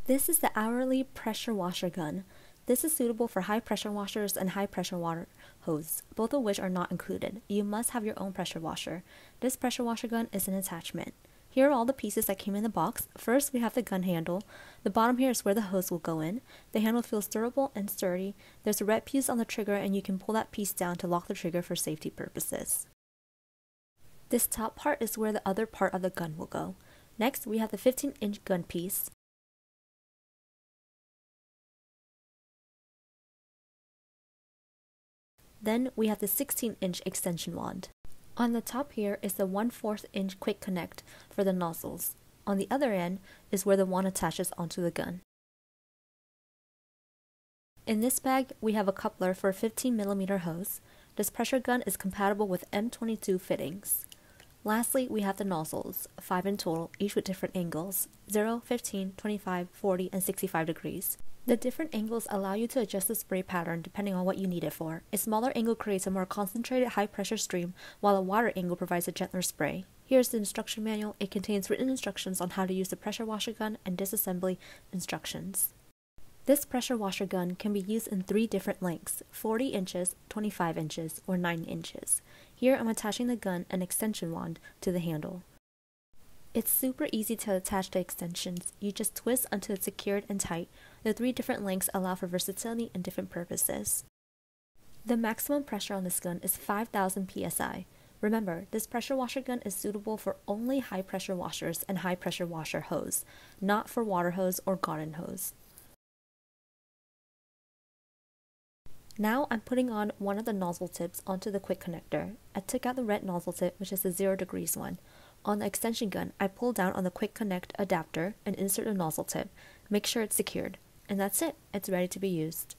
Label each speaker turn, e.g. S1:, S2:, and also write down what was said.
S1: This is the Hourly Pressure Washer Gun. This is suitable for high pressure washers and high pressure water hose, both of which are not included. You must have your own pressure washer. This pressure washer gun is an attachment. Here are all the pieces that came in the box. First, we have the gun handle. The bottom here is where the hose will go in. The handle feels durable and sturdy. There's a red piece on the trigger, and you can pull that piece down to lock the trigger for safety purposes. This top part is where the other part of the gun will go. Next, we have the 15-inch gun piece. Then we have the 16-inch extension wand. On the top here is the 1/4 inch quick connect for the nozzles. On the other end is where the wand attaches onto the gun. In this bag, we have a coupler for a 15mm hose. This pressure gun is compatible with M22 fittings. Lastly, we have the nozzles, 5 in total, each with different angles, 0, 15, 25, 40, and 65 degrees. The different angles allow you to adjust the spray pattern depending on what you need it for. A smaller angle creates a more concentrated high-pressure stream, while a wider angle provides a gentler spray. Here's the instruction manual. It contains written instructions on how to use the pressure washer gun and disassembly instructions. This pressure washer gun can be used in 3 different lengths, 40 inches, 25 inches, or 9 inches. Here I'm attaching the gun and extension wand to the handle. It's super easy to attach the extensions. You just twist until it's secured and tight. The 3 different lengths allow for versatility and different purposes. The maximum pressure on this gun is 5,000 psi. Remember, this pressure washer gun is suitable for only high pressure washers and high pressure washer hose, not for water hose or garden hose. Now I'm putting on one of the nozzle tips onto the quick connector. I took out the red nozzle tip, which is the 0 degrees one. On the extension gun, I pull down on the quick connect adapter and insert the nozzle tip. Make sure it's secured. And that's it. It's ready to be used.